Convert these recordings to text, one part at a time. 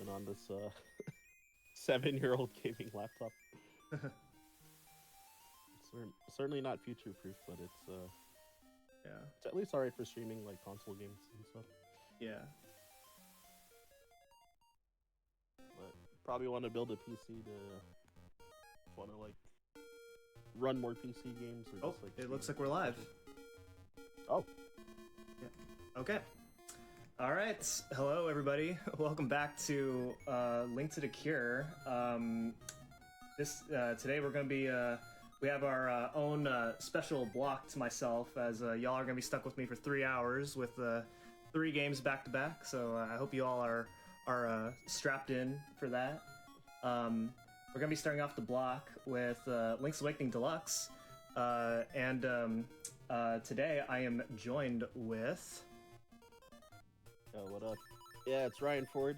even on this 7-year-old gaming laptop. Certainly not future-proof, but Yeah. it's at least alright for streaming like console games and stuff. Yeah. But probably want to build a PC to want to like run more PC games. Or just, like, it looks like we're live. Oh. Yeah. Okay. All right. Hello, everybody. Welcome back to Link to the Cure. Today we're going to be we have our own special block to myself, as y'all are going to be stuck with me for 3 hours with 3 games back to back. So I hope you all are strapped in for that. We're going to be starting off the block with Link's Awakening Deluxe, and today I am joined with. What up? Yeah, it's Ryan Ford.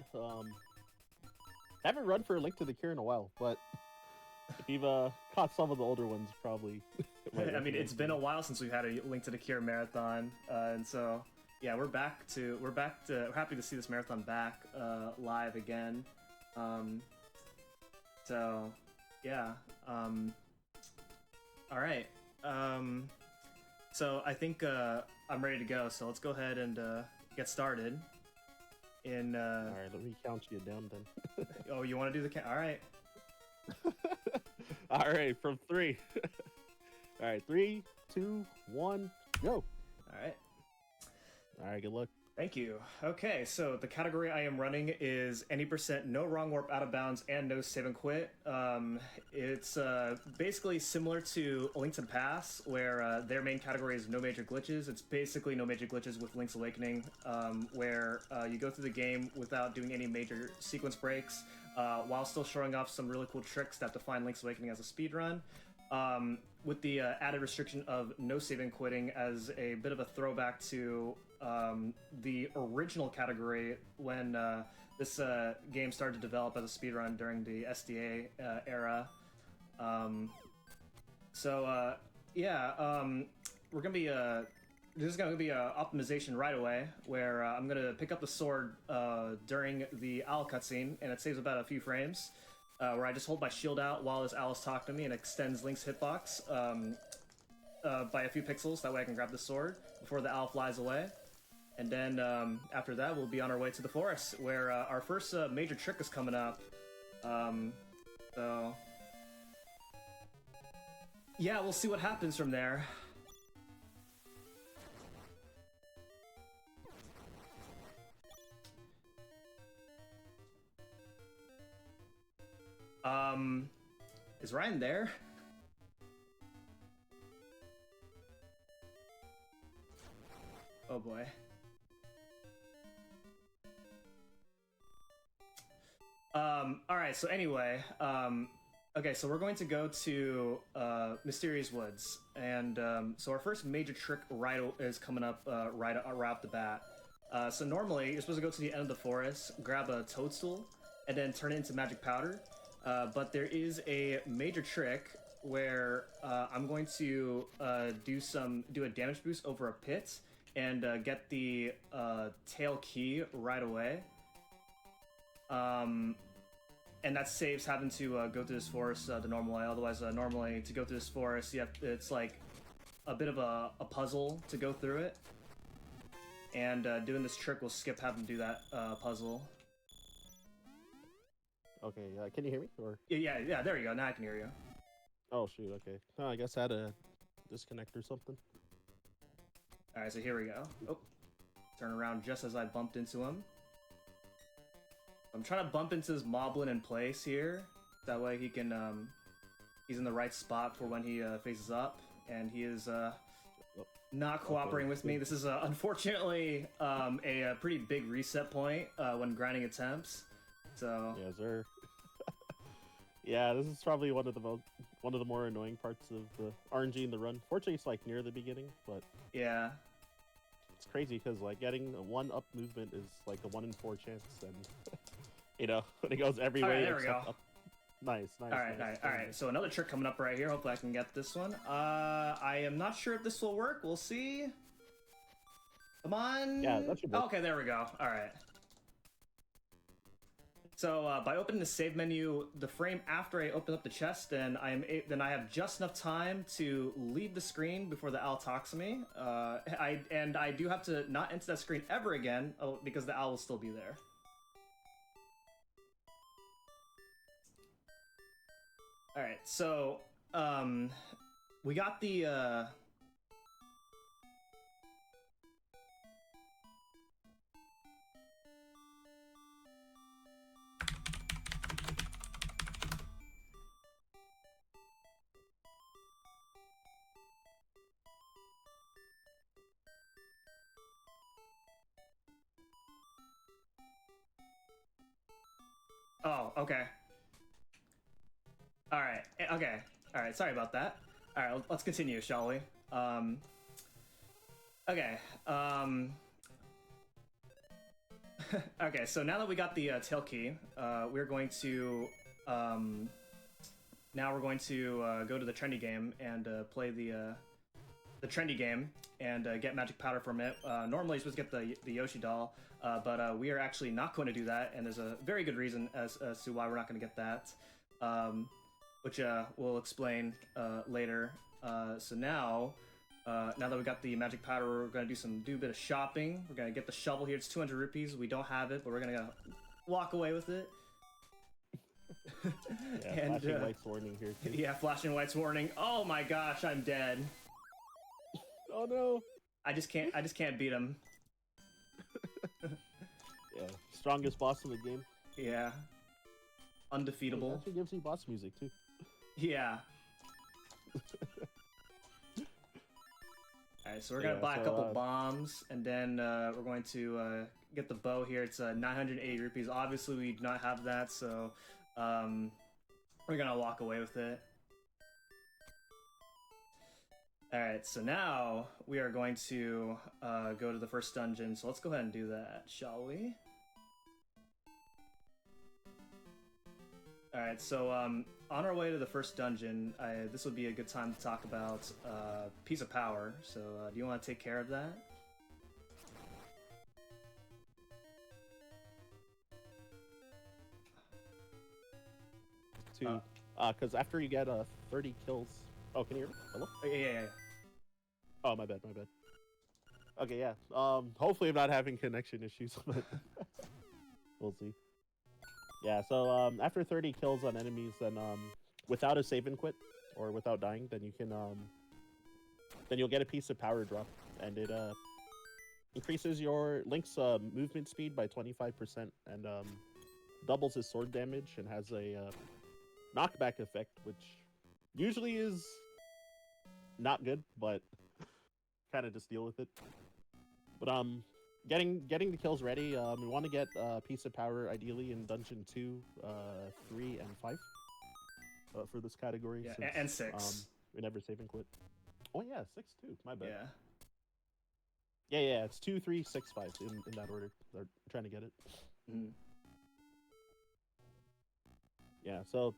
Haven't run for a Link to the Cure in a while, but if you've caught some of the older ones, probably. I mean, it's been a while since we've had a Link to the Cure marathon, and so yeah, we're happy to see this marathon back live again. So yeah, all right. So I think I'm ready to go. So let's go ahead and get started. All right, let me count you down then. Oh, you want to do the count? All right. All right, from 3. All right, 3, 2, 1, go. All right. All right, good luck. Thank you. Okay, so the category I am running is any percent no wrong warp out of bounds and no save and quit. It's basically similar to A Link to the Past, where their main category is no major glitches. It's basically no major glitches with Link's Awakening, where you go through the game without doing any major sequence breaks, while still showing off some really cool tricks that define Link's Awakening as a speedrun. With the added restriction of no saving quitting as a bit of a throwback to the original category when this game started to develop as a speedrun during the SDA era. We're gonna be this is gonna be a optimization right away, where I'm gonna pick up the sword during the owl cutscene, and it saves about a few frames. Where I just hold my shield out while this owl is talking to me and extends Link's hitbox by a few pixels. That way I can grab the sword before the owl flies away. And then after that, we'll be on our way to the forest, where our first major trick is coming up. So yeah, we'll see what happens from there. Is Ryan there? Oh boy. Alright, so anyway, okay, so we're going to go to Mysterious Woods, and so our first major trick is coming up right off the bat. So normally, you're supposed to go to the end of the forest, grab a toadstool, and then turn it into magic powder. But there is a major trick where I'm going to do a damage boost over a pit and get the tail key right away. And that saves having to go through this forest the normal way. Otherwise, normally to go through this forest, it's like a bit of a puzzle to go through it. And doing this trick will skip having to do that puzzle. Okay, can you hear me? Or yeah, there you go. Now I can hear you. Oh shoot, okay. Oh, I guess I had a disconnect or something. Alright, so here we go. Oh, turn around just as I bumped into him. I'm trying to bump into this moblin in place here. That way he can, he's in the right spot for when he faces up. And he is not cooperating with me. This is unfortunately a pretty big reset point when grinding attempts. So yeah, sir. Yeah, this is probably one of the more annoying parts of the RNG in the run. Fortunately, it's like near the beginning, but yeah, it's crazy because like getting a 1 up movement is like a 1 in 4 chance, and you know when it goes every way. There we go. Up. Nice. All right. So another trick coming up right here. Hopefully, I can get this one. I am not sure if this will work. We'll see. Come on. Yeah, that should work. Okay, there we go. All right. So by opening the save menu, the frame after I open up the chest, then I have just enough time to leave the screen before the owl talks to me. I do have to not enter that screen ever again because the owl will still be there. All right, so we got the. Oh, okay. All right. Okay. All right. Sorry about that. All right. Let's continue, shall we? Okay. Okay. So now that we got the tail key, we're going to now we're going to go to the trendy game and play the trendy game and get magic powder from it. Normally, you're supposed to get the Yoshi doll, but we are actually not going to do that, and there's a very good reason as to why we're not going to get that, which we'll explain later. So now that we got the magic powder, we're going to do a bit of shopping. We're going to get the shovel here. It's 200 rupees. We don't have it, but we're going to walk away with it. Yeah, and, flashing lights warning here too. Yeah, flashing lights warning. Oh my gosh, I'm dead. Oh no! I just can't beat him. Yeah, strongest boss in the game. Yeah, undefeatable. It actually gives you boss music too. Yeah. Alright, so we're gonna buy a couple bombs, and then we're going to get the bow here. It's 980 rupees. Obviously, we do not have that, so we're gonna walk away with it. Alright, so now we are going to go to the first dungeon, so let's go ahead and do that, shall we? Alright, so on our way to the first dungeon, this would be a good time to talk about Piece of Power, so do you want to take care of that? Because after you get 30 kills... Oh, can you hear me? Hello? Yeah. Oh, my bad. Okay, yeah. Hopefully I'm not having connection issues, but we'll see. Yeah, so after 30 kills on enemies, then without a save and quit, or without dying, then you can then you'll get a piece of power drop, and it increases your Link's movement speed by 25% and doubles his sword damage and has a knockback effect, which usually is not good, but kind of just deal with it. But getting the kills ready, we want to get a piece of power ideally in dungeon 2, 3, and 5 for this category. Yeah, since, and 6. We never save and quit. Oh yeah, 6 too. My bad. Yeah. It's 2, 3, 6, 5 in that order. They're trying to get it. Mm. Yeah, so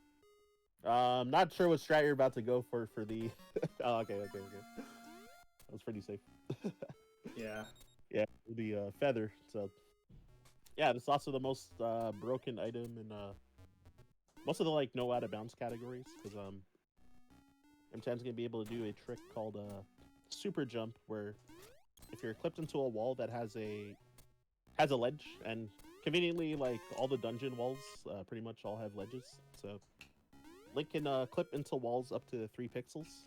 not sure what strat you're about to go for the. Oh, okay. That was pretty safe. Yeah. Yeah, the feather. So yeah, this is also the most broken item in most of the no out of bounds categories, because mchan's gonna be able to do a trick called super jump, where if you're clipped into a wall that has a ledge, and conveniently all the dungeon walls pretty much all have ledges, so Link can clip into walls up to 3 pixels,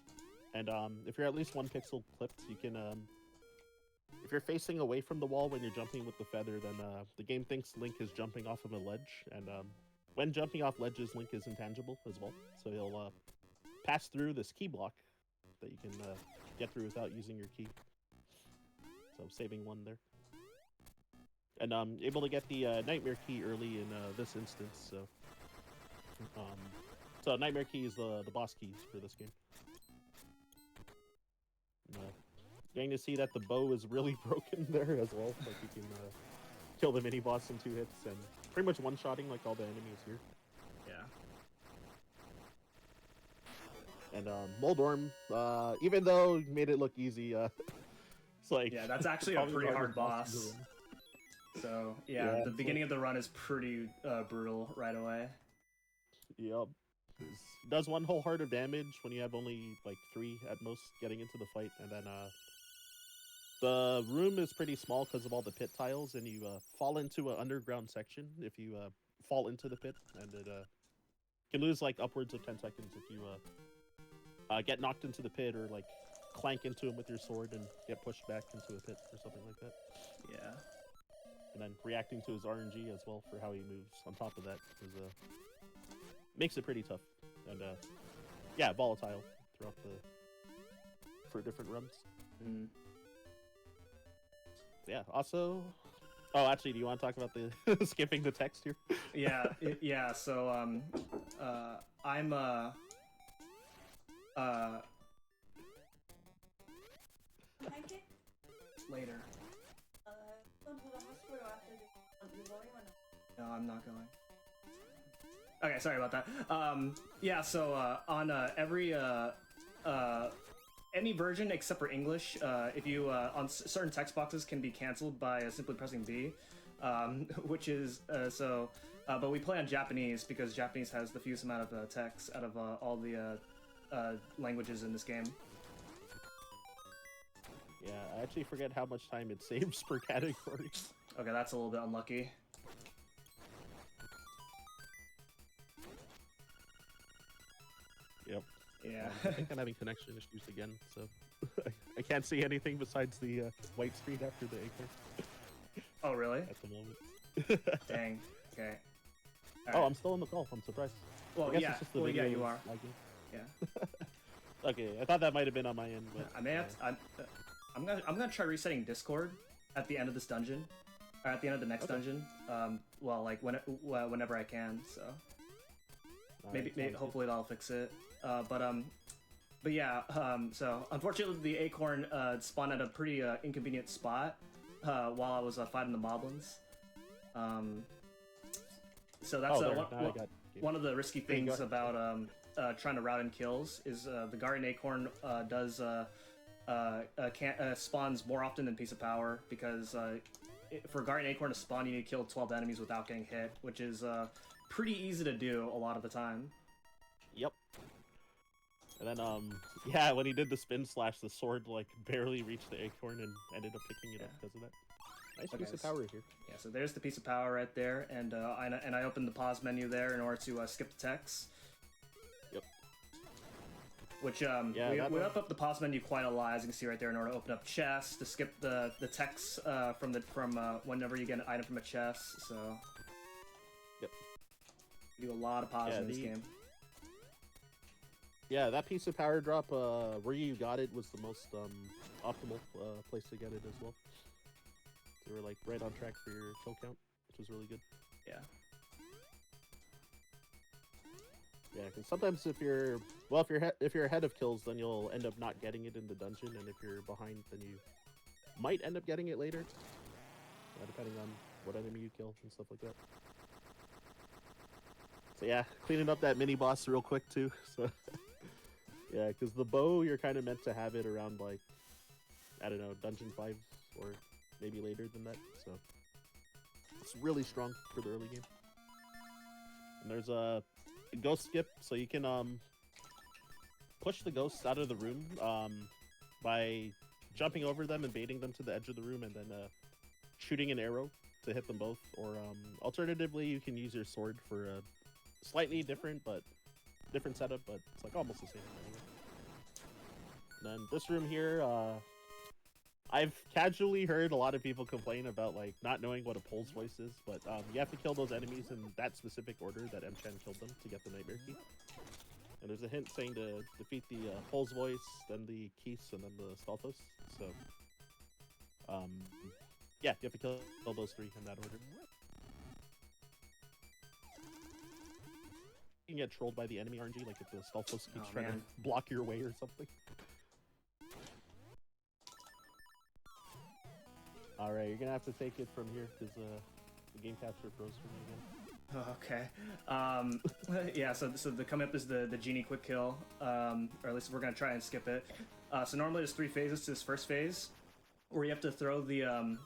and if you're at least 1 pixel clipped, you can if you're facing away from the wall when you're jumping with the feather, then the game thinks Link is jumping off of a ledge, and when jumping off ledges, Link is intangible as well, so he'll pass through this key block that you can get through without using your key. So saving 1 there. And able to get the Nightmare Key early in this instance, so Nightmare Key is the boss keys for this game. Getting to see that the bow is really broken there as well. You can kill the mini boss in 2 hits and pretty much one-shotting all the enemies here. Yeah. And Moldorm, even though he made it look easy, it's yeah, that's actually a pretty hard boss. So yeah, the beginning of the run is pretty brutal right away. Yep. Does one whole heart of damage when you have only like 3 at most getting into the fight, and then the room is pretty small because of all the pit tiles, and you fall into an underground section if you fall into the pit, and it can lose like upwards of 10 seconds if you get knocked into the pit or like clank into him with your sword and get pushed back into a pit or something like that. Yeah. And then reacting to his RNG as well for how he moves on top of that is makes it pretty tough, and yeah, volatile throughout for different runs. Mm. Yeah. Also, oh, actually, do you want to talk about the skipping the text here? Yeah, yeah. So I'm later. No, I'm not going. Okay, sorry about that. Yeah, so on every any version except for English, if you on certain text boxes can be canceled by simply pressing B, which is so. But we play on Japanese because Japanese has the fewest amount of text out of all the languages in this game. Yeah, I actually forget how much time it saves per category. Okay, that's a little bit unlucky. Yep. Yeah. I think I'm having connection issues again, so I can't see anything besides the white screen after the acorn Oh, really? at the moment. Dang. Okay. Oh, I'm still on the call. I'm surprised. Well, I guess yeah. it's just the Well, yeah, video you are. lagging. Yeah. Okay, I thought that might have been on my end, but I may have to, I'm gonna try resetting Discord at the end of this dungeon, or at the end of the next dungeon. Well, like whenever I can. So maybe hopefully that'll fix it. But yeah. So unfortunately, the acorn spawned at a pretty inconvenient spot while I was fighting the moblins. So that's one of the risky things about trying to route in kills is the Guardian Acorn does spawns more often than Piece of Power, because for Guardian Acorn to spawn you need to kill 12 enemies without getting hit, which is pretty easy to do a lot of the time. Yep. And then yeah, when he did the spin slash, the sword like barely reached the acorn and ended up picking it up because of that. Nice piece of power here. Yeah, so there's the piece of power right there, and I opened the pause menu there in order to skip the text. Yep. Which we opened up the pause menu quite a lot, as you can see right there, in order to open up chests, to skip the text from whenever you get an item from a chest. So yep, you do a lot of pause in this game. Yeah, that piece of power drop where you got it was the most optimal place to get it as well. So we're like right on track for your kill count, which was really good. Yeah. Yeah, because sometimes if you're ahead of kills, then you'll end up not getting it in the dungeon, and if you're behind, then you might end up getting it later, depending on what enemy you kill and stuff like that. So yeah, cleaning up that mini boss real quick too. So yeah, because the bow, you're kind of meant to have it around like, I don't know, dungeon 5 or maybe later than that. So it's really strong for the early game. And there's a ghost skip, so you can push the ghosts out of the room by jumping over them and baiting them to the edge of the room, and then shooting an arrow to hit them both. Or alternatively, you can use your sword for a slightly different setup, but it's like almost the same anyway. And then this room here, I've casually heard a lot of people complain about like not knowing what a pulse voice is, but you have to kill those enemies in that specific order that mchan killed them to get the nightmare key. And there's a hint saying to defeat the pulse voice, then the keys, and then the staltos. So yeah, you have to kill those 3 in that order. You can get trolled by the enemy RNG, like if the staltos keeps trying to block your way or something. Alright, you're gonna have to take it from here, because the game capture froze for me again. Okay. Yeah, so the coming up is the genie quick kill, or at least we're gonna try and skip it. So normally there's 3 phases to this first phase, where you have to throw the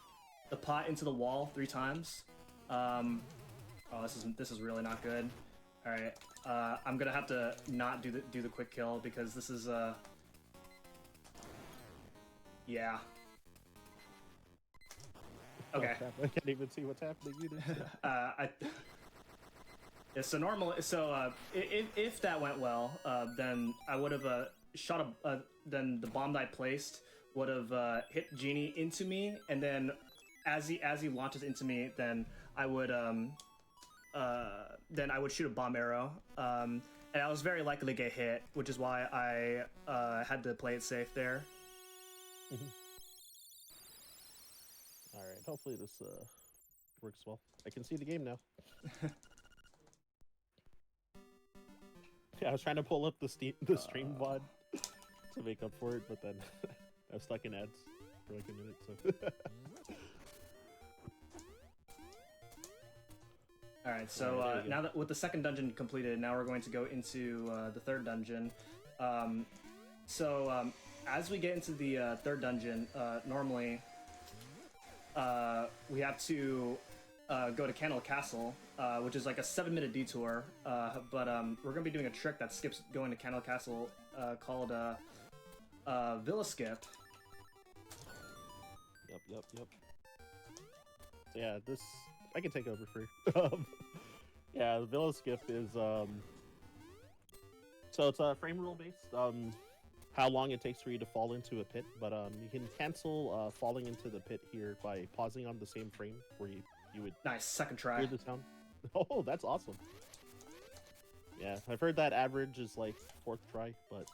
the pot into the wall 3 times. Oh, this is really not good. All right, I'm gonna have to not do the quick kill because this is yeah. Okay. I can't even see what's happening either. Yeah, so if that went well, then I would have shot then the bomb that I placed would have hit Genie into me, and then as he launches into me, then I would shoot a bomb arrow, and I was very likely to get hit, which is why I had to play it safe there. All right, hopefully this works well. I can see the game now. Yeah, I was trying to pull up the stream VOD to make up for it, but then I was stuck in ads for like a minute. So. All right, so now that with the second dungeon completed, now we're going to go into the third dungeon. As we get into the third dungeon, normally we have to go to Candle Castle, which is like a 7-minute detour, but we're going to be doing a trick that skips going to Candle Castle called Villa Skip. Yep. So yeah, this I can take over for. Yeah, the Villa Skip is so it's frame rule based. How long it takes for you to fall into a pit, but you can cancel falling into the pit here by pausing on the same frame where you would nice second try hear the sound. Oh, that's awesome. Yeah, I've heard that average is like 4th try, but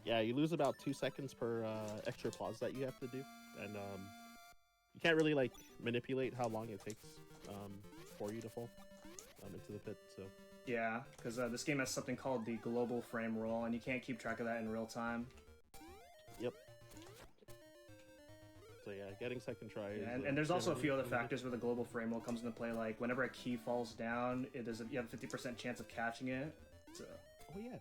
yeah, you lose about 2 seconds per extra pause that you have to do, and you can't really like manipulate how long it takes for you to fall into the pit. So yeah, because this game has something called the global frame rule, and you can't keep track of that in real time. Yep. So yeah, getting second try. Yeah, and there's also a few other factors where the global frame rule comes into play. Like whenever a key falls down, you have a 50% chance of catching it. So. Oh yeah.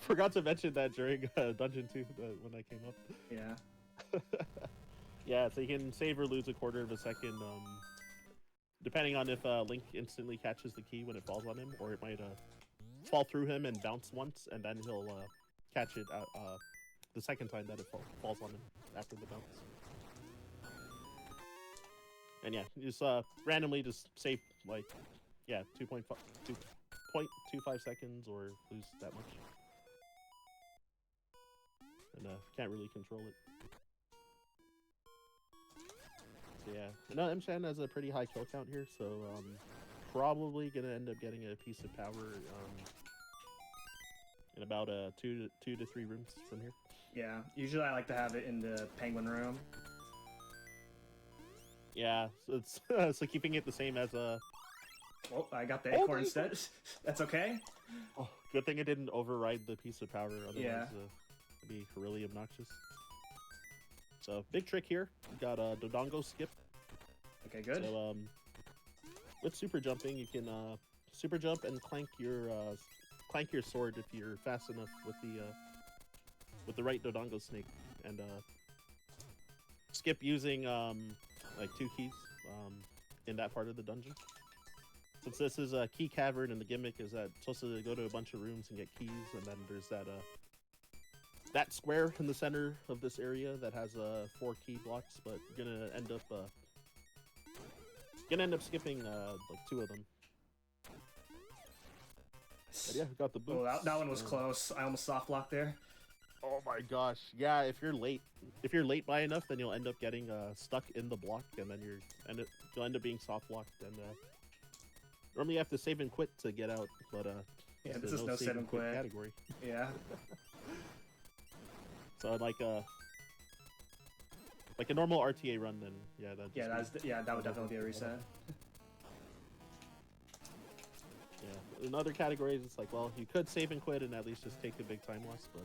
Forgot to mention that during Dungeon 2 when I came up. Yeah. Yeah, so you can save or lose a quarter of a second, depending on if Link instantly catches the key when it falls on him, or it might fall through him and bounce once, and then he'll catch it the second time that it falls on him after the bounce. And yeah, you just randomly just save like 2.25 seconds or lose that much, and can't really control it. So yeah, no, mchan has a pretty high kill count here, so probably gonna end up getting a piece of power in about 2 to 3 rooms from here. Yeah, usually I like to have it in the penguin room. Yeah, so it's so keeping it the same as Oh, I got the acorn instead. That's okay. Oh, good thing it didn't override the piece of power. Otherwise, yeah. It'd be really obnoxious. So big trick here. You got a Dodongo skip. Okay, good. So with super jumping, you can super jump and clank your sword if you're fast enough with the right Dodongo snake, and skip using like 2 keys in that part of the dungeon. Since this is a key cavern, and the gimmick is that it's supposed to go to a bunch of rooms and get keys, and then there's that square in the center of this area that has 4 key blocks, but you're gonna end up skipping like 2 of them. But yeah, we got the boots. Oh, that one was close. I almost soft blocked there. Oh my gosh! Yeah, if you're late by enough, then you'll end up getting stuck in the block, and then you'll end up being soft blocked. And normally you have to save and quit to get out, but yeah, this is no save and quit category. Yeah. So like a normal RTA run, then that would definitely be a reset. Yeah, in other categories, it's like, well, you could save and quit and at least just take a big time loss, but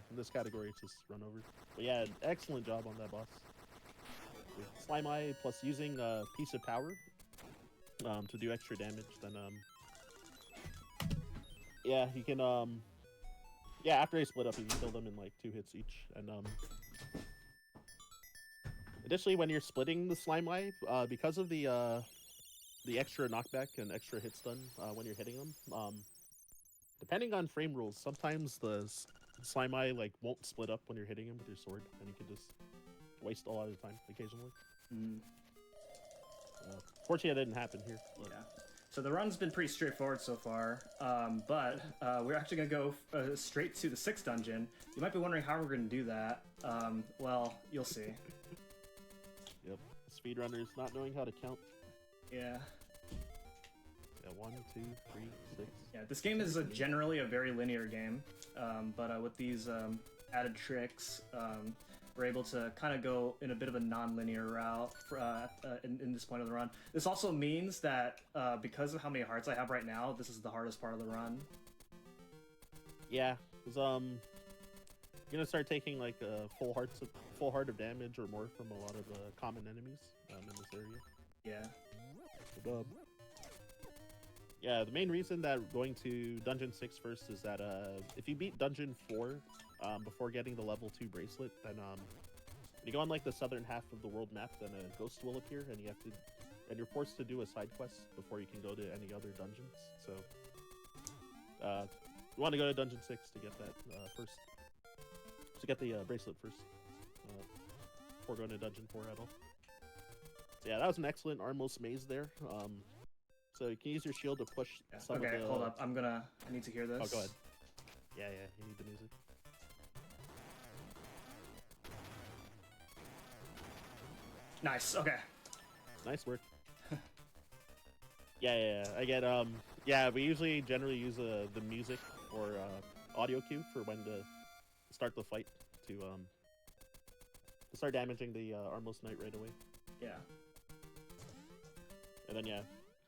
in this category, it's just run over. But yeah, excellent job on that boss. With Slime Eye plus using a piece of power to do extra damage, then yeah, you can yeah, after they split up, you can kill them in like 2 hits each. And additionally, when you're splitting the slime life, because of the extra knockback and extra hit stun when you're hitting them, depending on frame rules, sometimes the slime eye like won't split up when you're hitting him with your sword, and you can just waste a lot of time occasionally. Fortunately, that didn't happen here. But... Yeah. So the run's been pretty straightforward so far, but we're actually going to go straight to the 6th dungeon. You might be wondering how we're going to do that. Well, you'll see. Yep. Speedrunners not knowing how to count. Yeah. Yeah, 1, 2, 3, 6. Yeah, this game is generally a very linear game, but with these added tricks, we're able to kind of go in a bit of a non-linear route in this point of the run. This also means that because of how many hearts I have right now, this is the hardest part of the run. Yeah, because you're gonna start taking like full heart of damage or more from a lot of common enemies in this area. Yeah. But, yeah, the main reason that going to Dungeon 6 first is that if you beat Dungeon 4 before getting the level 2 bracelet, then when you go on like the southern half of the world map, then a ghost will appear, and you're forced to do a side quest before you can go to any other dungeons. So you want to go to Dungeon 6 to get that first, to get the bracelet first before going to Dungeon 4 at all. So yeah, that was an excellent Armos maze there. So you can use your shield to push some of the... Okay, hold up. I need to hear this. Oh, go ahead. Yeah, you need the music. Nice, okay. Nice work. Yeah. I get, yeah, we usually generally use the music or audio cue for when to start the fight to start damaging the Armos Knight right away. Yeah. And then, yeah.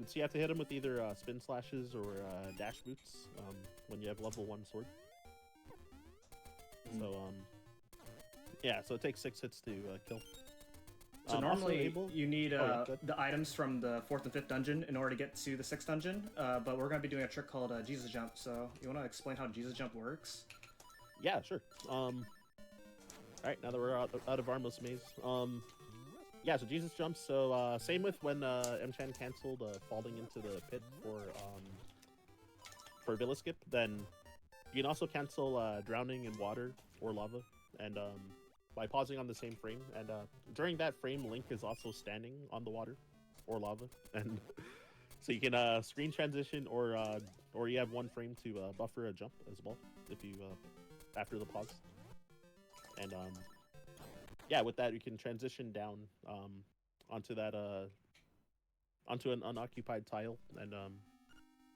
So you have to hit him with either spin slashes or dash boots when you have level 1 sword. So, yeah, so it takes 6 hits to kill. So normally you need the items from the 4th and 5th dungeon in order to get to the 6th dungeon, but we're going to be doing a trick called Jesus Jump, so you want to explain how Jesus Jump works? Yeah, sure. Alright, now that we're out of Armos Maze, yeah, so Jesus Jumps, so same with when mchan canceled falling into the pit for Villa Skip, then you can also cancel drowning in water or lava, and by pausing on the same frame, and during that frame, Link is also standing on the water or lava, and so you can screen transition or you have 1 frame to buffer a jump as well if you after the pause, and yeah, with that you can transition down onto that onto an unoccupied tile and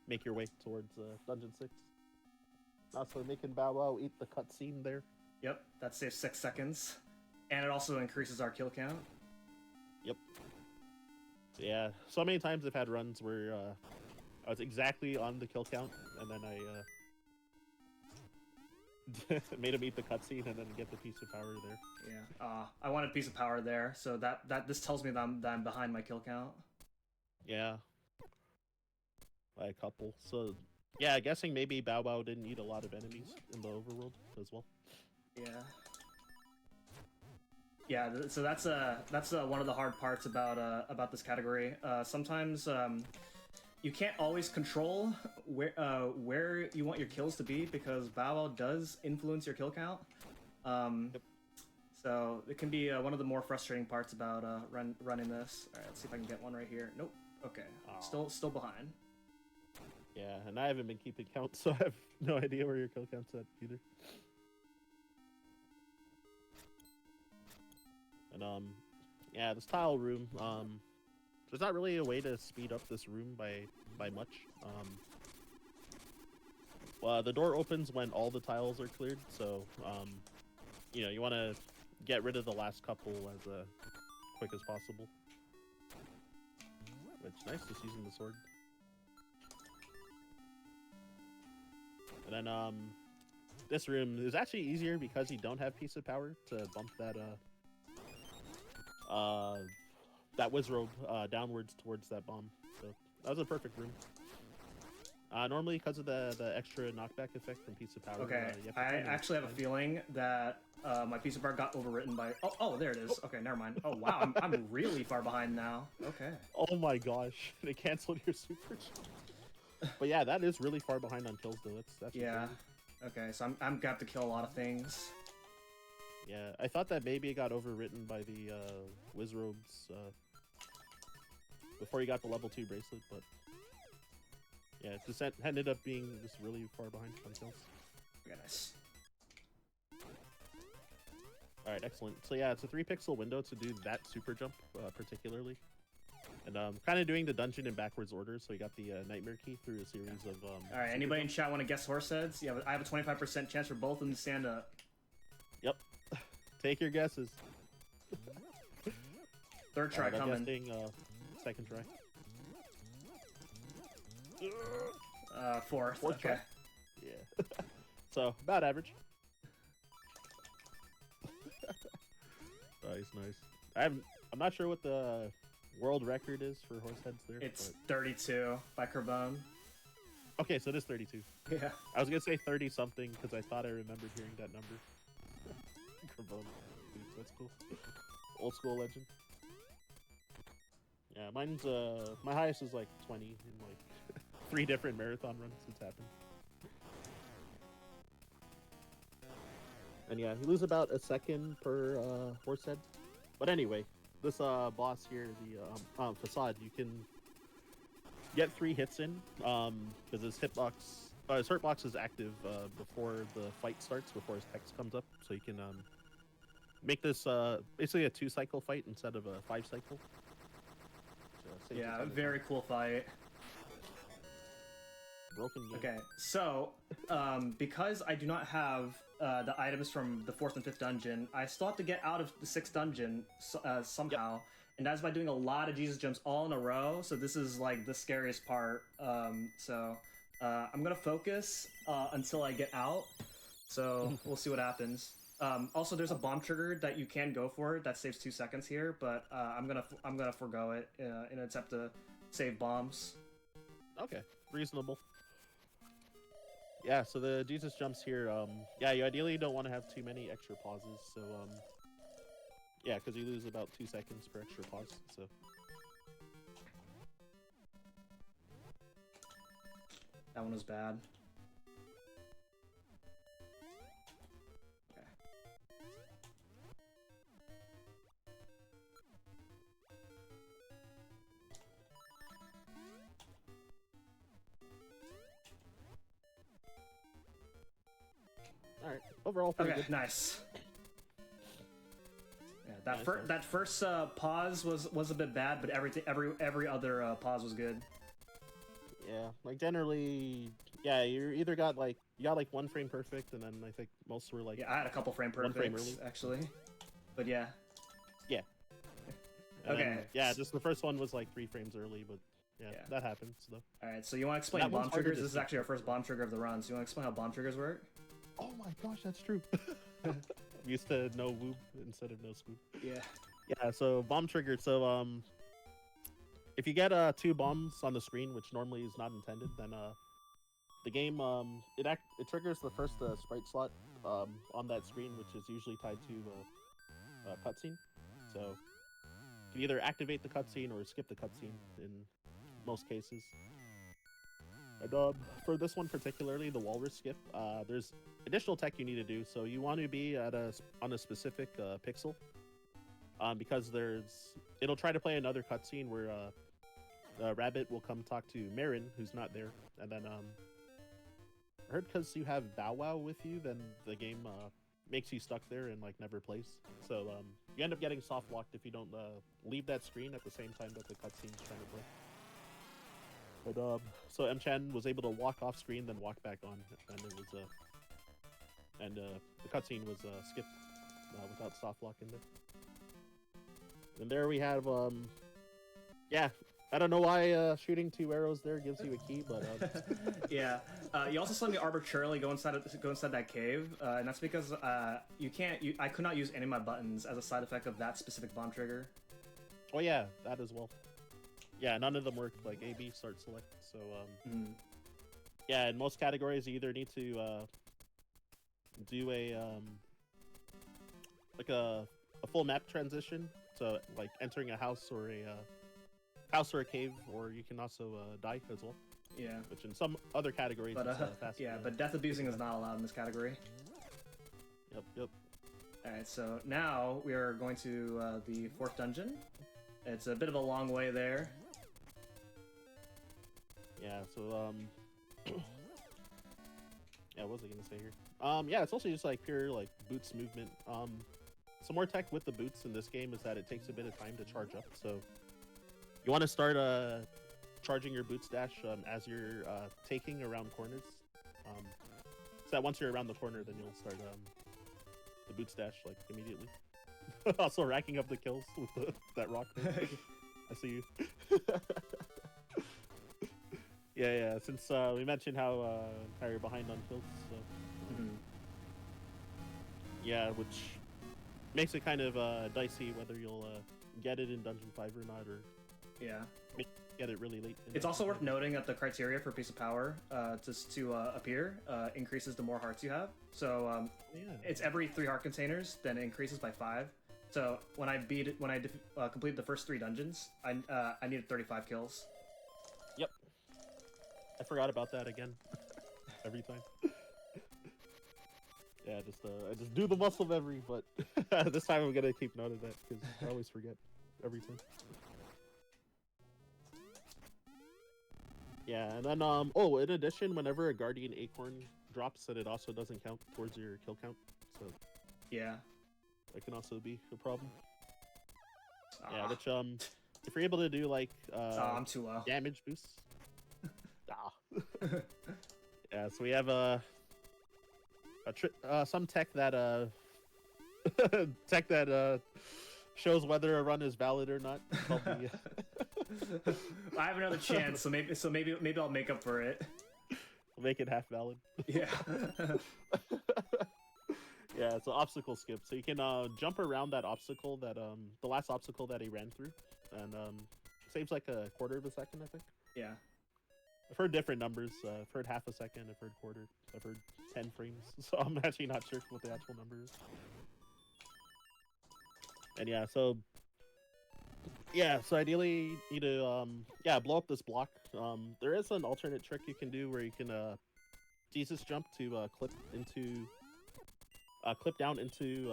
make your way towards Dungeon 6. Also making Bow Wow eat the cutscene there. Yep, that saves 6 seconds. And it also increases our kill count. Yep. Yeah, so many times I've had runs where I was exactly on the kill count, and then I made him eat the cutscene and then get the piece of power there. Yeah, I wanted a piece of power there, so this tells me that I'm behind my kill count. Yeah. By a couple. So, yeah, guessing maybe Bow Wow didn't eat a lot of enemies in the overworld as well. Yeah, so that's one of the hard parts about this category. Sometimes you can't always control where you want your kills to be because Bow Wow does influence your kill count. Yep. So it can be one of the more frustrating parts about running this. All right, let's see if I can get one right here. Nope. Okay, still behind. Yeah, and I haven't been keeping count, so I have no idea where your kill count's at either. And yeah, this tile room, there's not really a way to speed up this room by much. Well, the door opens when all the tiles are cleared, so you know, you want to get rid of the last couple as quick as possible. Which, nice, just using the sword. And then this room is actually easier because you don't have piece of power to bump that Wizrobe downwards towards that bomb. So that was a perfect room. Normally because of the extra knockback effect from piece of power. Okay, you have to I kinda actually have a find- feeling that my piece of bar got overwritten by. Oh, there it is. Okay, never mind. Oh wow, I'm really far behind now. Okay. Oh my gosh, they canceled your super charge. But yeah, that is really far behind on kills though. That's Yeah. crazy. Okay, so I'm gonna have to kill a lot of things. Yeah, I thought that maybe it got overwritten by the Wizrobes before you got the level 2 bracelet, but yeah, it just ended up being just really far behind on kills. Okay, nice. All right, excellent. So yeah, it's a 3-pixel window to do that super jump particularly, and kind of doing the dungeon in backwards order. So you got the nightmare key through a series of. All right, anybody in chat want to guess horse heads? Yeah, I have a 25% chance for both of them to stand up. Yep. Take your guesses. Third try I'm coming. guessing second try. Fourth. Fourth Okay. try. Yeah. So about average. Nice. I'm not sure what the world record is for horse heads there. It's 32 by Carbone. But... Okay, so it is 32. Yeah. I was gonna say 30 something because I thought I remembered hearing that number. Carbone. That's cool. Old school legend. Yeah, mine's my highest is like 20 in like 3 different marathon runs it's happened. And yeah, you lose about a second per horse head. But anyway, this boss here, the facade, you can get 3 hits in because his hurtbox is active before the fight starts, before his text comes up, so you can make this basically a 2-cycle fight instead of a 5-cycle. Yeah, very cool fight. Broken game. Okay, so because I do not have the items from the 4th and 5th dungeon, I still have to get out of the 6th dungeon somehow, and that's by doing a lot of Jesus jumps all in a row. So this is like the scariest part. So I'm gonna focus until I get out. So we'll see what happens. Also, there's a bomb trigger that you can go for that saves 2 seconds here, but I'm gonna forgo it in an attempt to save bombs. Okay, reasonable. Yeah, so the Jesus jumps here, yeah, you ideally don't want to have too many extra pauses, so, yeah, because you lose about 2 seconds per extra pause, so. That one was bad. Okay. Alright, overall pretty Okay, good. nice. Yeah, Nice. that first pause was a bit bad, but every other pause was good. Yeah, like generally, yeah, you got like 1 frame perfect, and then I think most were like Yeah, I had a couple frame 1 frame perfects early. actually, but yeah. Yeah. And Okay. then, yeah, just the first one was like 3 frames early, but yeah, Yeah. that happens though. All right, so you want to explain That one's bomb harder triggers? to This is see. actually our first bomb trigger of the run. So you want to explain how bomb triggers work? Oh my gosh, that's true. Used to know whoop instead of no swoop. Yeah. Yeah, so bomb trigger. So if you get 2 bombs on the screen, which normally is not intended, then the game it triggers the first sprite slot on that screen, which is usually tied to a cutscene. So you can either activate the cutscene or skip the cutscene in most cases. And for this one particularly, the walrus skip, there's additional tech you need to do. So you want to be on a specific pixel, because it'll try to play another cutscene where the rabbit will come talk to Marin, who's not there, and then I heard because you have Bow Wow with you, then the game makes you stuck there and like never plays. So you end up getting soft locked if you don't leave that screen at the same time that the cutscene's trying to play. But so mchan was able to walk off screen, then walk back on, and it was the cutscene was skipped without soft lock in there. And there we have yeah, I don't know why shooting 2 arrows there gives you a key, but Yeah. You also saw me arbitrarily go inside that cave, and that's because I could not use any of my buttons as a side effect of that specific bomb trigger. oh yeah, that as well. Yeah, none of them worked, like A, B, start, select, so Yeah, in most categories, you either need to do like a full map transition, so like entering a house or a cave, or you can also die as well. Yeah. Which in some other categories, But it's faster. yeah, but death abusing is not allowed in this category. Yep. All right, so now we are going to the 4th dungeon. It's a bit of a long way there. Yeah. So yeah, what was I gonna say here? Yeah, it's also just like pure like boots movement. Some more tech with the boots in this game is that it takes a bit of time to charge up. So you want to start charging your boots dash as you're taking around corners. So that once you're around the corner, then you'll start the boots dash like immediately. Also racking up the kills with that rock thing. I see you. Yeah. Since we mentioned how you're behind on kills, so yeah, which makes it kind of dicey whether you'll get it in Dungeon 5 or not, or yeah, get it really late. It's also worth noting that the criteria for piece of power to appear increases the more hearts you have. So it's every 3 heart containers, then it increases by 5. So when I completed the first 3 dungeons, I needed 35 kills. Yep, I forgot about that again. Every time. Yeah, I just do the muscle memory, but this time I'm gonna keep note of that because I always forget every time. Yeah, and then in addition, whenever a guardian acorn drops, then it also doesn't count towards your kill count. So yeah, that can also be a problem. Yeah, which if you're able to do like I'm too low. Damage boosts. Yeah, so we have some tech that shows whether a run is valid or not. I have another chance, so maybe I'll make up for it. We'll make it half valid. Yeah. Yeah, it's an obstacle skip, so you can jump around that obstacle that the last obstacle that he ran through, and saves like a quarter of a second, I think. Yeah. I've heard different numbers. I've heard half a second. I've heard quarter. I've heard 10 frames. So I'm actually not sure what the actual number is. And so ideally you need to blow up this block. There is an alternate trick you can do where you can Jesus jump to clip down into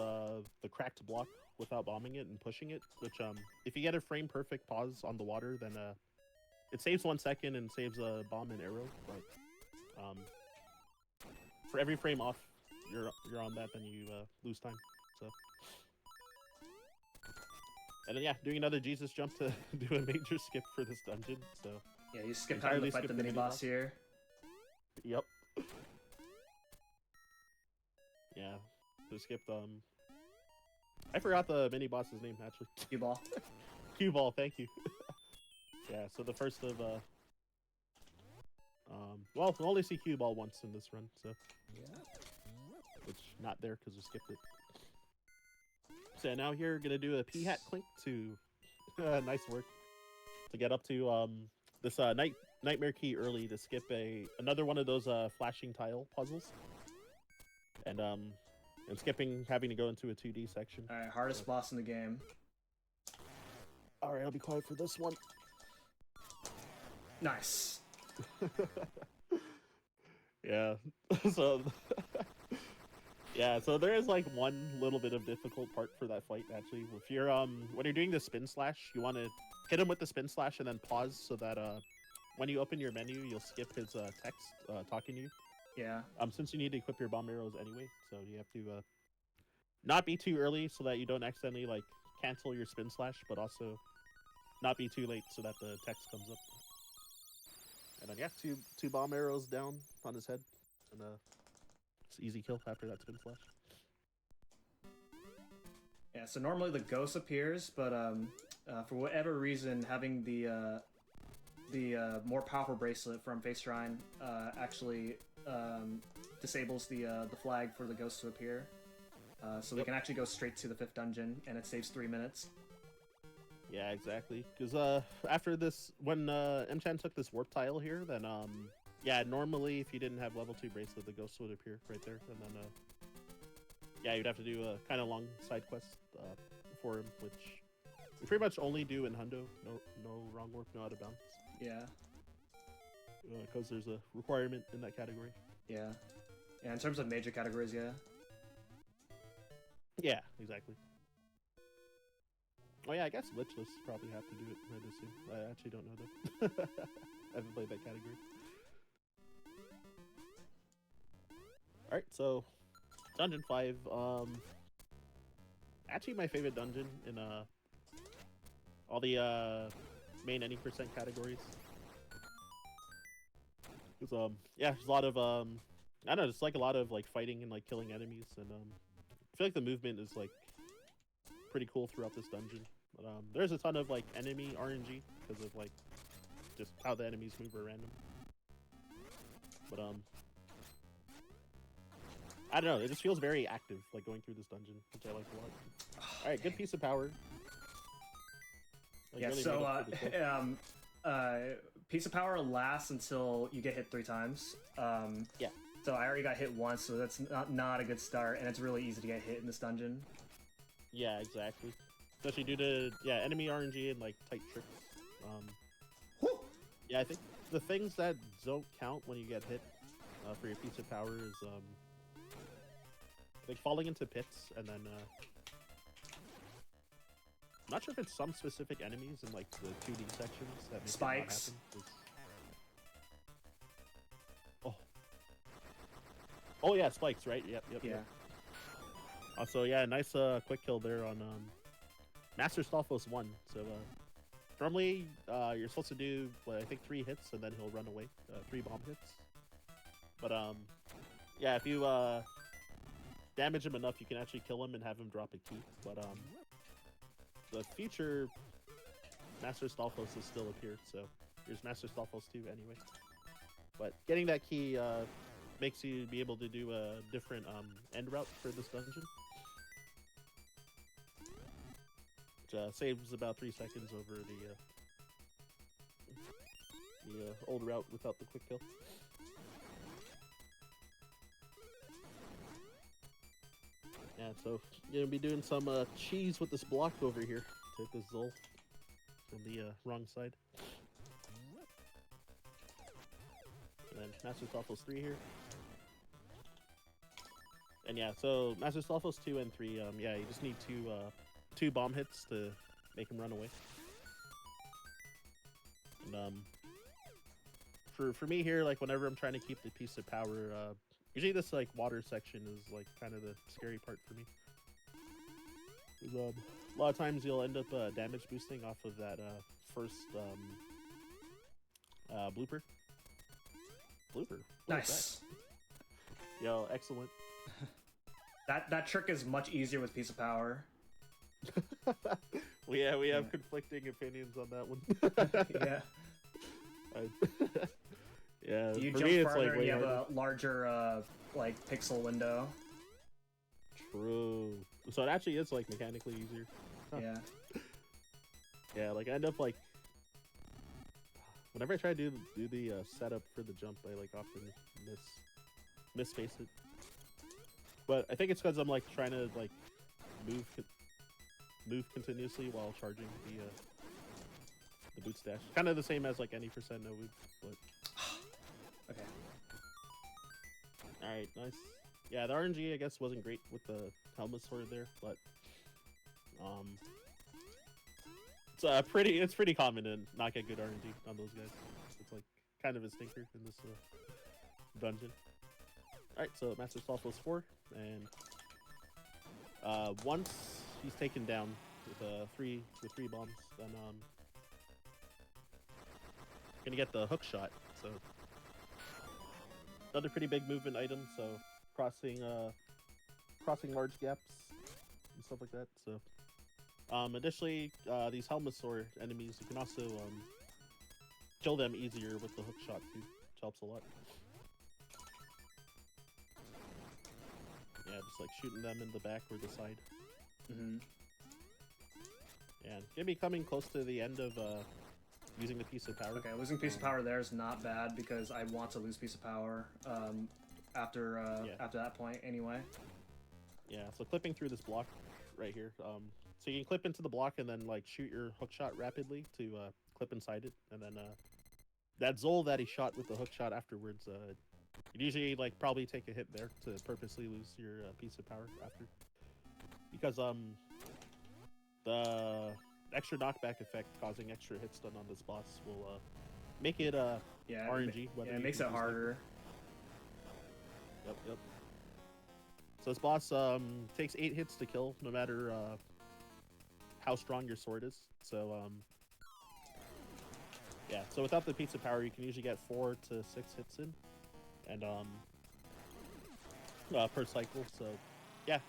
the cracked block without bombing it and pushing it. Which if you get a frame perfect pause on the water, then it saves 1 second and saves a bomb and arrow. But for every frame off you're on that, then you lose time. So. And then doing another Jesus jump to do a major skip for this dungeon. So yeah, you skip time to fight the mini boss here. Yep. Yeah, so skipped I forgot the mini boss's name actually. Cue ball. Cue ball, thank you. Yeah, so the first of well, we'll only see cue ball once in this run, so which not there because we skipped it. So now here we're gonna do a P-hat clink to nice work to get up to this nightmare key early to skip another one of those flashing tile puzzles, and skipping having to go into a 2D section. All right, hardest boss in the game. All right, I'll be quiet for this one. Nice. Yeah. So yeah, so there is like one little bit of difficult part for that fight actually. If you're when you're doing the spin slash, you want to hit him with the spin slash and then pause so that when you open your menu, you'll skip his text talking to you. Yeah. Since you need to equip your bomb arrows anyway, so you have to not be too early so that you don't accidentally like cancel your spin slash, but also not be too late so that the text comes up. And then two bomb arrows down on his head, and it's easy kill after that spin slash. Yeah, so normally the ghost appears, but for whatever reason, having the more powerful bracelet from Face Shrine actually disables the flag for the ghost to appear. So we can actually go straight to the 5th dungeon, and it saves 3 minutes. Yeah, exactly. Because after this, when mchan took this warp tile here, then yeah, normally if you didn't have level 2 bracelet, the ghost would appear right there, and then yeah, you'd have to do a kind of long side quest for him, which you pretty much only do in Hundo. No wrong warp, no out of bounds. Yeah. Because there's a requirement in that category. Yeah. Yeah, in terms of major categories, yeah. Yeah, exactly. Oh yeah, I guess glitchless probably have to do it, I'd assume. I actually don't know though. I haven't played that category. Alright, so Dungeon 5. Actually my favorite dungeon in all the main any percent categories. Cause yeah, there's a lot of I don't know, it's like a lot of like fighting and like killing enemies, and I feel like the movement is like pretty cool throughout this dungeon. But there's a ton of like enemy RNG because of like just how the enemies move are random. But I don't know, it just feels very active like going through this dungeon, which I like a lot. All right, good piece of power. Like, Yeah, really so piece of power lasts until you get hit 3 times. Yeah. So I already got hit once, so that's not a good start, and it's really easy to get hit in this dungeon. Yeah, exactly. Especially due to enemy RNG and like tight tricks. Yeah, I think the things that don't count when you get hit for your piece of power is like falling into pits, and then I'm not sure if it's some specific enemies in like the 2D sections that make Spikes. it not happen. Oh yeah, spikes, right? Yep. Yeah. Also, yeah, nice quick kill there on Master Stalfos 1. So normally you're supposed to do I think 3 hits and then he'll run away, 3 bomb hits. But yeah, if you damage him enough, you can actually kill him and have him drop a key. But the future Master Stalfos has still appeared, so here's Master Stalfos 2 anyway. But getting that key makes you be able to do a different end route for this dungeon, which saves about 3 seconds over the old route without the quick kill. Yeah, so you're gonna be doing some cheese with this block over here. Take this Zol from the wrong side. And then Master Stalfos 3 here. And yeah, so Master Stalfos 2 and 3, yeah, you just need 2 bomb hits to make him run away. And for me here, like whenever I'm trying to keep the piece of power, usually this like water section is like kind of the scary part for me. A lot of times you'll end up damage boosting off of that first blooper. What Nice. Yo, excellent. That trick is much easier with piece of power. we have conflicting opinions on that one. Yeah. Yeah. You for jump me, farther it's like and way you have harder. a larger like pixel window. True. So it actually is like mechanically easier. Huh. Yeah. Yeah, like I end up like whenever I try to do the setup for the jump, I like often misface it. But I think it's because I'm like trying to like move continuously while charging the boot stash. Kind of the same as like any percent no boot, but Okay. all right, nice. Yeah, the RNG I guess wasn't great with the helmet sword there, but it's pretty common to not get good RNG on those guys. It's like kind of a stinker in this dungeon. All right, so Master Stalfos 4, and once he's taken down with 3 bombs, then gonna get the hook shot. So another pretty big movement item. So crossing large gaps and stuff like that. So additionally, these Helmasaur enemies, you can also kill them easier with the hook shot too, which helps a lot. Yeah, just like shooting them in the back or the side. Mm-hmm. Yeah, gonna be coming close to the end of using the piece of power. Okay, losing piece of power there is not bad because I want to lose piece of power after that point anyway. Yeah, so clipping through this block right here. So you can clip into the block and then like shoot your hook shot rapidly to clip inside it, and then that Zol that he shot with the hook shot afterwards, you'd usually like probably take a hit there to purposely lose your piece of power after, because the extra knockback effect causing extra hits done on this boss will make it RNG. Yeah, it makes it harder. Yep. So this boss takes 8 hits to kill, no matter how strong your sword is. So yeah, so without the pizza power, you can usually get 4 to 6 hits in, and per cycle. So yeah,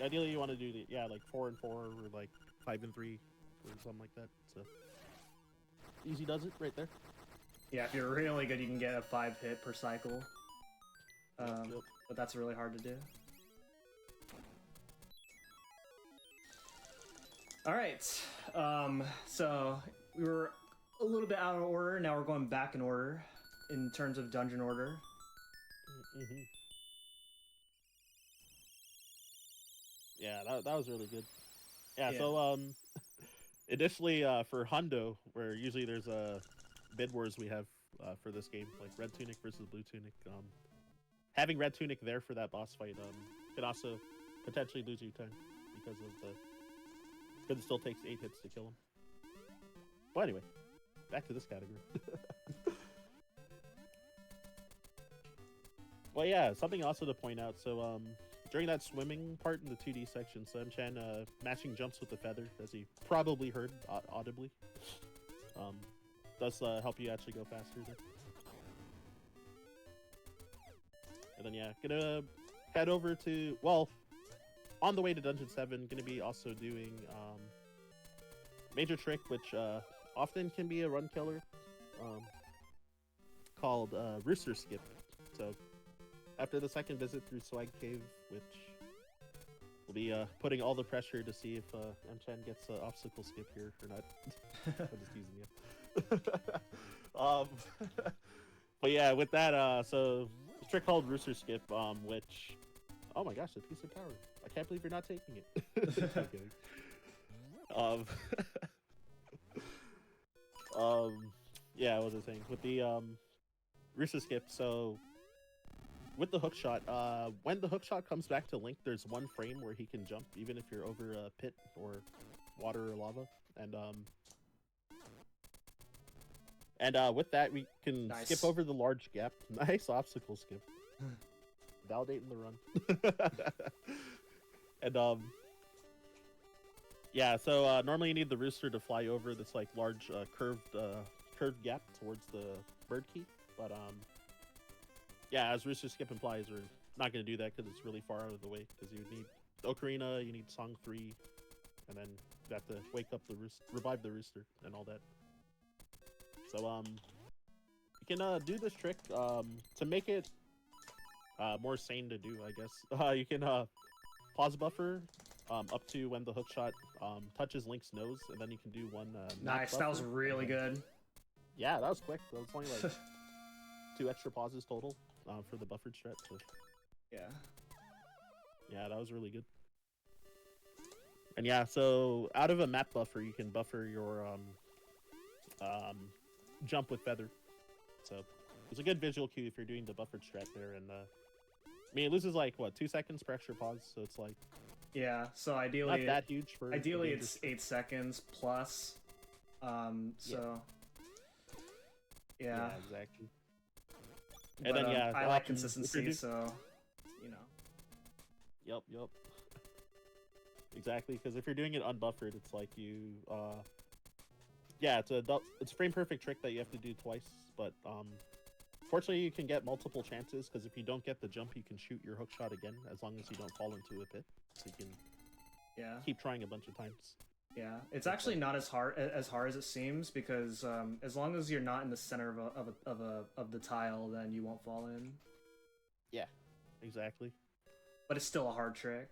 ideally you want to do like 4 and 4 or like 5 and 3 or something like that. So easy does it right there. Yeah, if you're really good, you can get a 5 hit per cycle. Yep. But that's really hard to do. Alright, so we were a little bit out of order, now we're going back in order in terms of dungeon order. Mm-hmm. Yeah, that was really good. Yeah. So initially for Hundo, where usually there's bid wars we have for this game, like red tunic versus blue tunic, having red tunic there for that boss fight could also potentially lose you time because it still takes 8 hits to kill him. Well, anyway, back to this category. Well, yeah, something also to point out. So during that swimming part in the 2D section, so mchan matching jumps with the feather, as you probably heard audibly, does help you actually go faster there. And then yeah, gonna head over to, well, on the way to Dungeon 7, gonna be also doing major trick, which often can be a run killer, called Rooster Skip. So after the second visit through Swag Cave, which will be putting all the pressure to see if mchan gets obstacle skip here or not. I'm just teasing you. But yeah, with that, so a trick called Rooster Skip, which, oh my gosh, a piece of power. I can't believe you're not taking it. Yeah, what was I saying? With the Rooster Skip, so with the hook shot, when the hook shot comes back to Link, there's 1 frame where he can jump, even if you're over a pit or water or lava. And with that, we can skip over the large gap. Nice obstacle skip. Validating the run. And yeah, so normally you need the rooster to fly over this like large curved gap towards the bird key, but yeah, as Rooster Skip implies, we're not going to do that because it's really far out of the way, because you need Ocarina, you need Song 3, and then you have to wake up the rooster, revive the rooster, and all that. So you can do this trick to make it more sane to do, I guess. You can pause buffer up to when the hookshot touches Link's nose, and then you can do one nice, that was really good. Yeah, that was quick. That was only like 2 extra pauses total for the buffered strat. So. Yeah, that was really good. And yeah, so out of a map buffer, you can buffer your jump with feather. So it's a good visual cue if you're doing the buffered strat there. And I mean, it loses like what, 2 seconds per extra pause, so it's like, yeah. So ideally, not that huge for. Ideally, it's 8 seconds plus. So yeah, exactly. And but, then yeah, I like consistency, so you know. Yep. Exactly, because if you're doing it unbuffered, it's like you, yeah, it's a frame perfect trick that you have to do twice. But fortunately, you can get multiple chances, because if you don't get the jump, you can shoot your hook shot again, as long as you don't fall into a pit. So you can keep trying a bunch of times. Yeah, it's actually not as hard as it seems, because as long as you're not in the center of the tile, then you won't fall in. Yeah, exactly. But it's still a hard trick.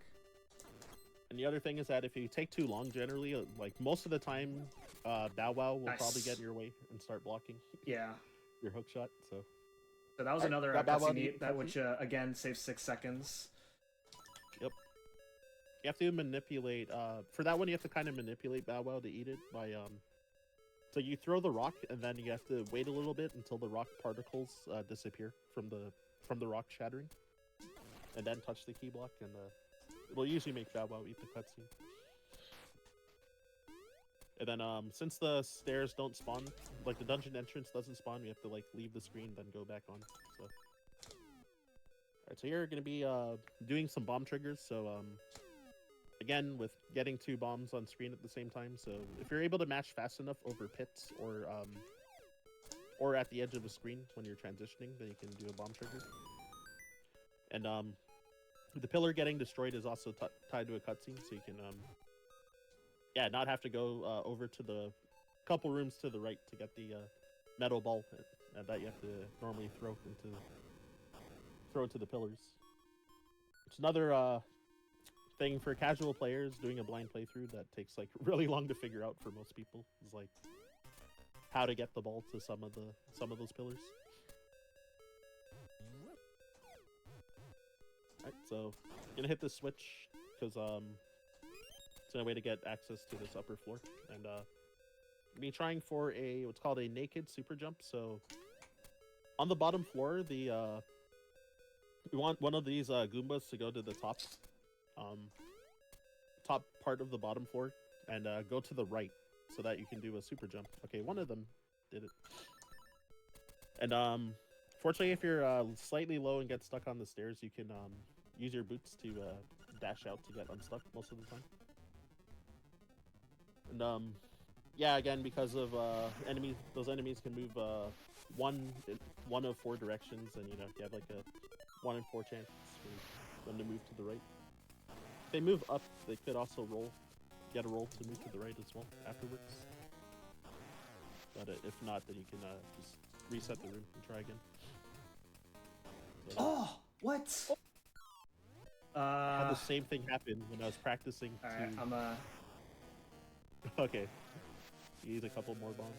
And the other thing is that if you take too long, generally, like most of the time, Bow Wow will probably get in your way and start blocking. Yeah. Your hook shot. So that was another cutscene that which again saves 6 seconds. Yep. You have to manipulate. For that one, you have to kind of manipulate Bow Wow to eat it by So you throw the rock, and then you have to wait a little bit until the rock particles disappear from the rock shattering, and then touch the key block, and it'll usually make Bow Wow eat the cutscene. And then since the stairs don't spawn, like the dungeon entrance doesn't spawn, we have to like leave the screen, then go back on. So, alright, so you're gonna be doing some bomb triggers. So again, with getting 2 bombs on screen at the same time. So if you're able to mash fast enough over pits or at the edge of a screen when you're transitioning, then you can do a bomb trigger. And the pillar getting destroyed is also tied to a cutscene, so you can not have to go over to the couple rooms to the right to get the metal ball that you have to normally throw into the pillars. It's another thing for casual players doing a blind playthrough that takes like really long to figure out for most people. Is like how to get the ball to some of those pillars. Alright, so I'm gonna hit this switch because it's a way to get access to this upper floor, and be trying for what's called a naked super jump. So on the bottom floor, we want one of these Goombas to go to the top part of the bottom floor and go to the right so that you can do a super jump. Okay, one of them did it. And fortunately, if you're slightly low and get stuck on the stairs, you can use your boots to dash out to get unstuck most of the time. And yeah, again, because of those enemies can move one of 4 directions, and you have like a 1 in 4 chance for them to move to the right. If they move up, they could also get a roll to move to the right as well afterwards. But if not, then you can just reset the room and try again. So, oh, what? I had the same thing happen when I was practicing. Alright, I'm Okay. You use a couple more bombs.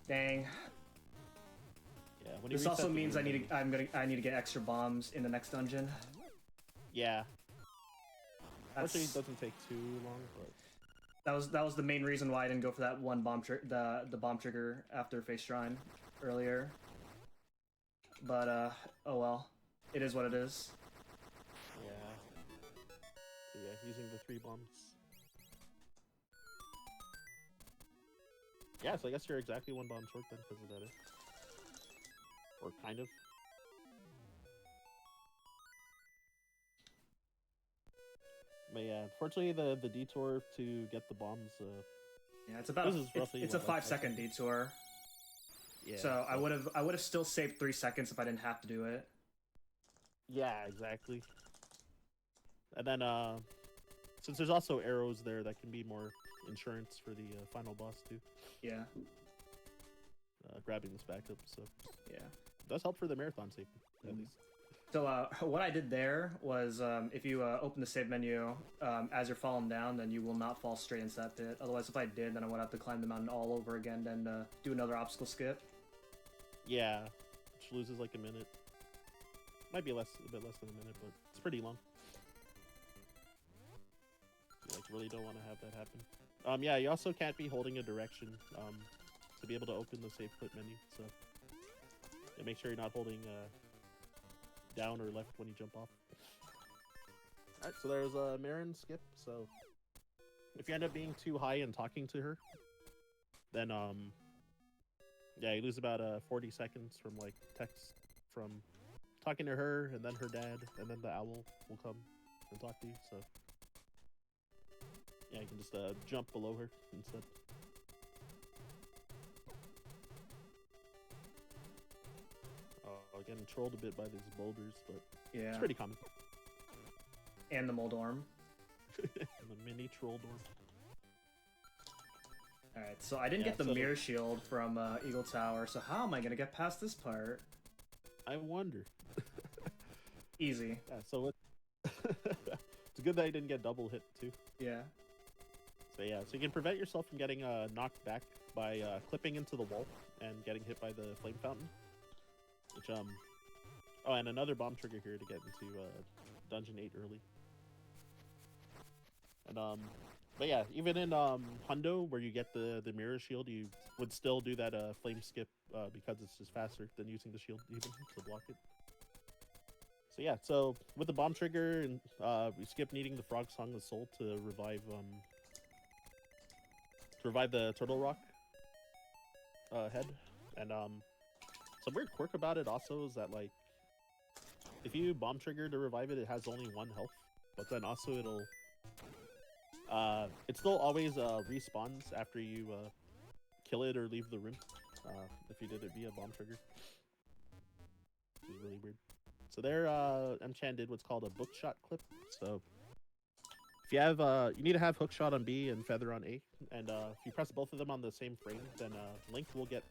Dang. Yeah. When this also means I need to get extra bombs in the next dungeon. Yeah. Actually, it doesn't take too long, but that was the main reason why I didn't go for that one bomb the bomb trigger after Face Shrine earlier. But oh well, it is what it is. Yeah. So yeah, using the 3 bombs. Yeah, so I guess you're exactly 1 bomb short then, because of that. Or kind of. But yeah, unfortunately, the detour to get the bombs. Yeah, it's about it's a 5-second detour. Yeah. So I would have still saved 3 seconds if I didn't have to do it. Yeah, exactly. And then since there's also arrows there, that can be more insurance for the final boss too. Yeah. Grabbing this backup, so yeah, it does help for the marathon safety at least. So what I did there was if you open the save menu as you're falling down, then you will not fall straight into that pit. Otherwise, if I did, then I would have to climb the mountain all over again and do another obstacle skip. Yeah, which loses like a minute. Might be a bit less than a minute, but it's pretty long. You like really don't want to have that happen. Yeah, you also can't be holding a direction to be able to open the save clip menu. So yeah, make sure you're not holding down or left when you jump off. Alright, so there's a Marin skip. So if you end up being too high and talking to her, then yeah, you lose about 40 seconds from like text from talking to her, and then her dad, and then the owl will come and talk to you. So yeah, you can just jump below her instead. Getting trolled a bit by these boulders, but yeah, it's pretty common. And the Moldorm. The mini troll dorm. Alright, so I didn't get the mirror shield from Eagle Tower, so how am I gonna get past this part? I wonder. Easy. Yeah, so it's a good that I didn't get double hit too. Yeah. So yeah, so you can prevent yourself from getting knocked back by clipping into the wall and getting hit by the flame fountain. Which oh, and another bomb trigger here to get into Dungeon 8 early. And but yeah, even in Hundo, where you get the mirror shield, you would still do that flame skip because it's just faster than using the shield even to block it. So yeah, so with the bomb trigger, and we skip needing the Frog Song of Soul to revive the Turtle Rock head. And some weird quirk about it also is that, like, if you bomb trigger to revive it, it has only 1 health, but then also it still always respawns after you kill it or leave the room, if you did it via bomb trigger, which is really weird. So there, mchan did what's called a bookshot clip. So if you have, you need to have hookshot on B and feather on A, and if you press both of them on the same frame, then Link will get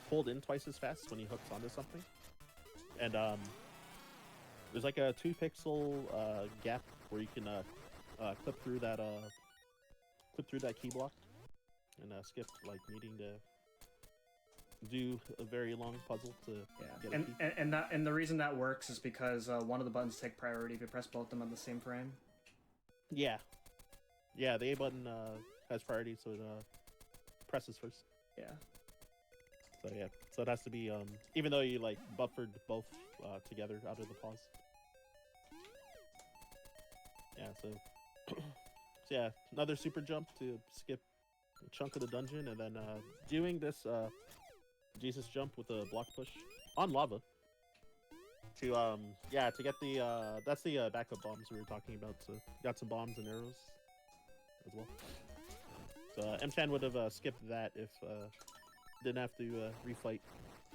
pulled in twice as fast when he hooks onto something. And there's like a 2-pixel gap where you can clip through that key block, and skip like needing to do a very long puzzle to get a key. And the reason that works is because one of the buttons take priority if you press both of them on the same frame. Yeah, the A button has priority, so it presses first. Yeah. So yeah, so it has to be even though you like buffered both together out of the pause. Yeah, so so yeah, another super jump to skip a chunk of the dungeon, and then doing this Jesus jump with a block push on lava to to get the that's the backup bombs we were talking about. So got some bombs and arrows as well. So mchan would have skipped that if didn't have to refight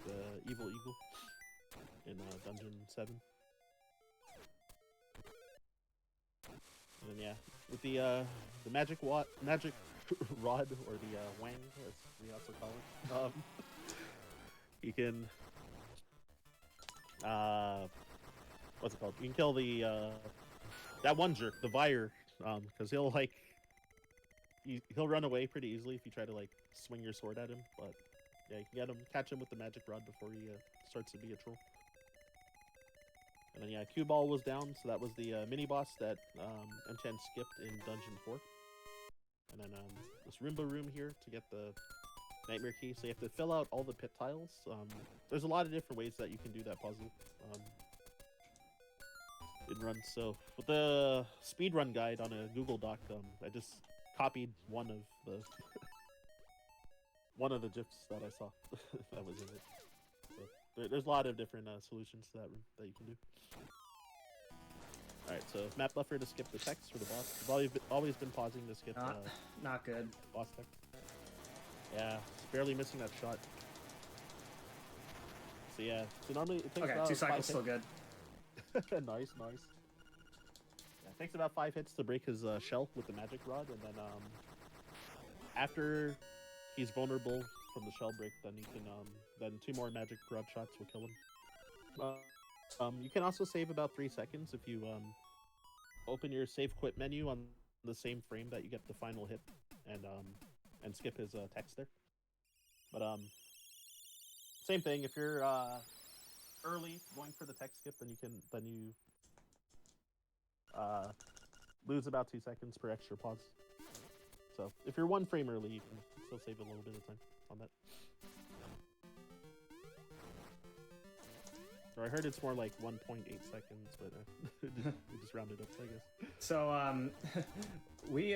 the evil eagle in dungeon 7. And then yeah, with the magic rod, or the wang, as we also call it, you can what's it called? You can kill the that one jerk, the Vire, because he'll like he'll run away pretty easily if you try to like swing your sword at him. But yeah, you can catch him with the magic rod before he starts to be a troll. And then yeah, Cue Ball was down, so that was the mini boss that mchan skipped in dungeon 4. And then this Roomba room here to get the Nightmare Key. So you have to fill out all the pit tiles. There's a lot of different ways that you can do that puzzle in runs. So with the speedrun guide on a Google Doc, I just copied one of the one of the gifs that I saw that was in it. So there's a lot of different solutions to that room that you can do. Alright, so map buffer to skip the text for the boss. I've always been pausing to skip not good. Boss text. Yeah, just barely missing that shot. So yeah, so normally it takes about 2 cycles still good. Nice. Yeah, it takes about 5 hits to break his shell with the magic rod, and then after he's vulnerable from the shell break, then you can then 2 more magic rod shots will kill him. You can also save about 3 seconds if you open your save quit menu on the same frame that you get the final hit, and skip his text there. But same thing, if you're early going for the text skip, then you lose about 2 seconds per extra pause. So if you're 1 frame early, you can still save a little bit of time on that. Or I heard it's more like 1.8 seconds, but we just rounded up, I guess. So we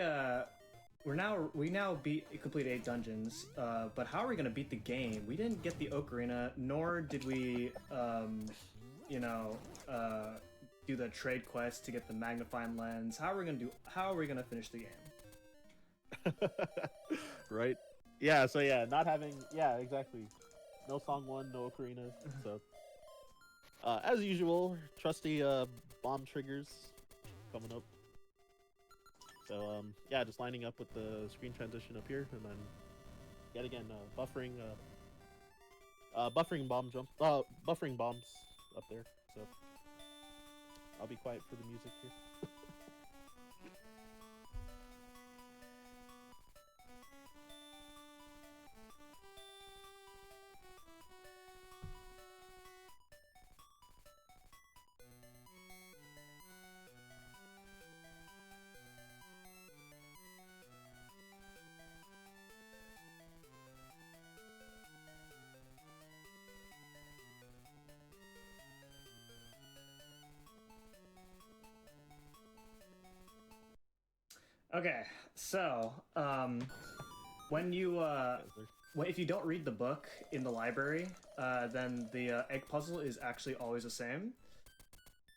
now complete 8 dungeons, but how are we gonna beat the game? We didn't get the ocarina, nor did we do the trade quest to get the magnifying lens. How are we gonna finish the game? Right? Yeah, so yeah, not having, yeah, exactly. No song 1, no ocarina, so as usual, trusty bomb triggers coming up. So yeah, just lining up with the screen transition up here, and then yet again buffering buffering bombs up there. So I'll be quiet for the music here. Okay, so when you if you don't read the book in the library, then the egg puzzle is actually always the same.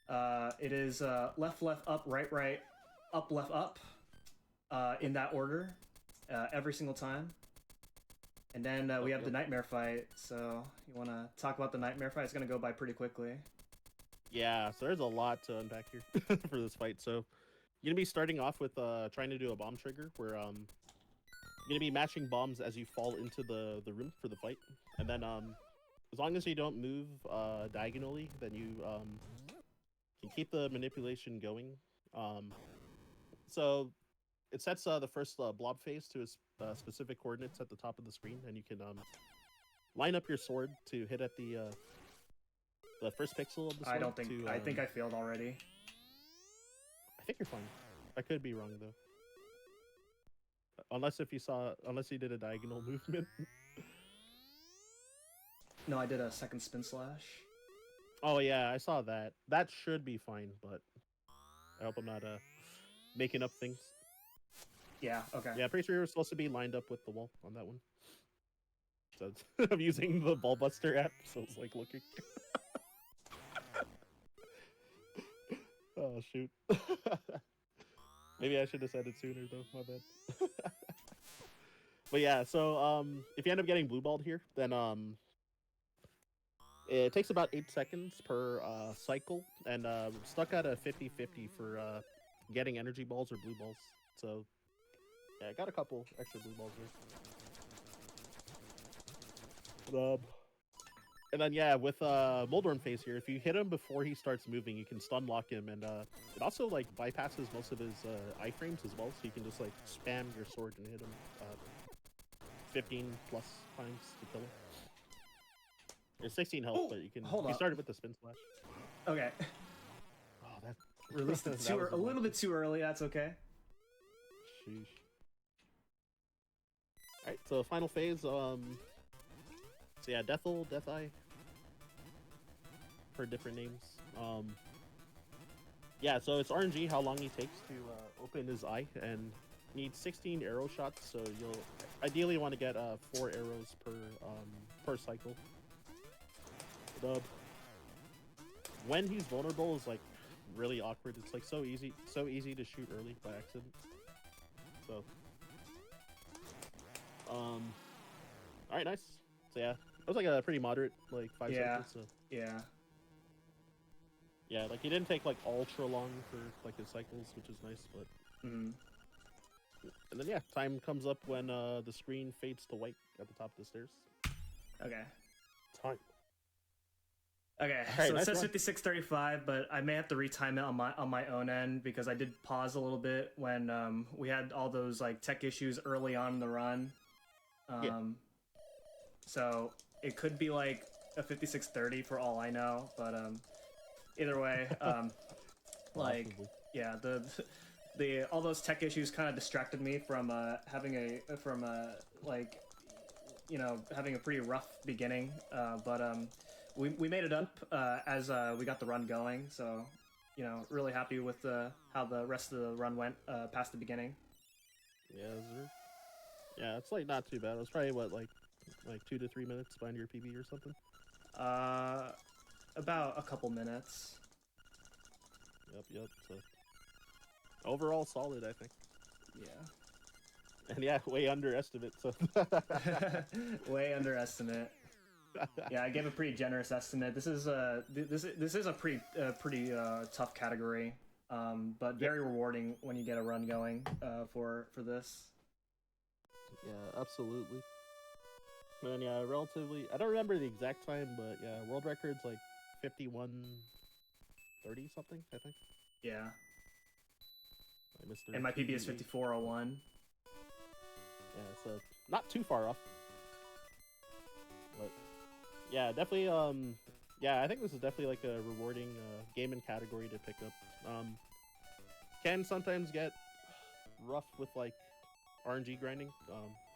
It is left, left, up, right, up, left, up, in that order, every single time. And then we have the nightmare fight. So you want to talk about the nightmare fight? It's gonna go by pretty quickly. Yeah, so there's a lot to unpack here for this fight. So you're gonna be starting off with trying to do a bomb trigger where you're gonna be matching bombs as you fall into the room for the fight, and then as long as you don't move diagonally, then you can keep the manipulation going. So it sets the first blob phase to a specific coordinates at the top of the screen, and you can line up your sword to hit at the first pixel of the sword. I don't think I think I failed already. I think you're fine. I could be wrong though. Unless you did a diagonal movement. No, I did a second spin slash. Oh yeah, I saw that. That should be fine, but I hope I'm not making up things. Yeah, okay. Yeah, pretty sure you're supposed to be lined up with the wall on that one. So I'm using the Ballbuster app, so it's like looking. Oh shoot. Maybe I should have said it sooner though, my bad. But yeah, so if you end up getting blue balled here, then it takes about 8 seconds per cycle, and stuck at a 50-50 for getting energy balls or blue balls. So yeah, I got a couple extra blue balls there. And then yeah, with Moldorm phase here, if you hit him before he starts moving, you can stun lock him, and it also like bypasses most of his iframes as well, so you can just like spam your sword and hit him 15 plus times to kill him. There's 16 health, but you can start it with the spin slash. Okay. Oh, that released it a little bit too early. That's okay. Sheesh. All right, so final phase. So yeah, Deathle, Deatheye, for different names. Yeah, so it's RNG how long he takes to open his eye, and needs 16 arrow shots. So you'll ideally want to get 4 arrows per cycle. When he's vulnerable is like really awkward. It's like so easy to shoot early by accident. So, all right, nice. So yeah, that was like a pretty moderate like 5 seconds. So. Yeah, like he didn't take like ultra long for like his cycles, which is nice. But and then yeah, time comes up when the screen fades to white at the top of the stairs. Okay. Time. Okay, right, so nice it says run. 56:35, but I may have to retime it on my own end because I did pause a little bit when we had all those like tech issues early on in the run. So it could be like a 56:30 for all I know, but either way, like yeah, the all those tech issues kind of distracted me from having like having a pretty rough beginning, but we made it up as we got the run going, so really happy with how the rest of the run went past the beginning. Yeah, yeah, it's like not too bad. It was probably what like 2 to 3 minutes behind your PB or something. About a couple minutes. Yep. So overall solid, I think. Yeah. And yeah, way underestimate. So way underestimate. Yeah, I gave a pretty generous estimate. This is a pretty tough category, but very rewarding when you get a run going for this. Yeah, absolutely. And yeah, relatively. I don't remember the exact time, but yeah, world record's like 51:30 something, I think. Yeah. I and my PB is 54:01. Yeah, so not too far off. But yeah, definitely. Yeah, I think this is definitely like a rewarding game and category to pick up. Can sometimes get rough with like RNG grinding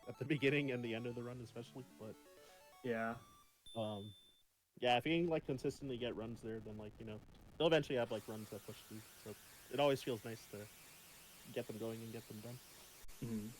at the beginning and the end of the run, especially. But yeah, yeah, if you can like consistently get runs there, then like they'll eventually have like runs that push through. So it always feels nice to get them going and get them done. Mhm.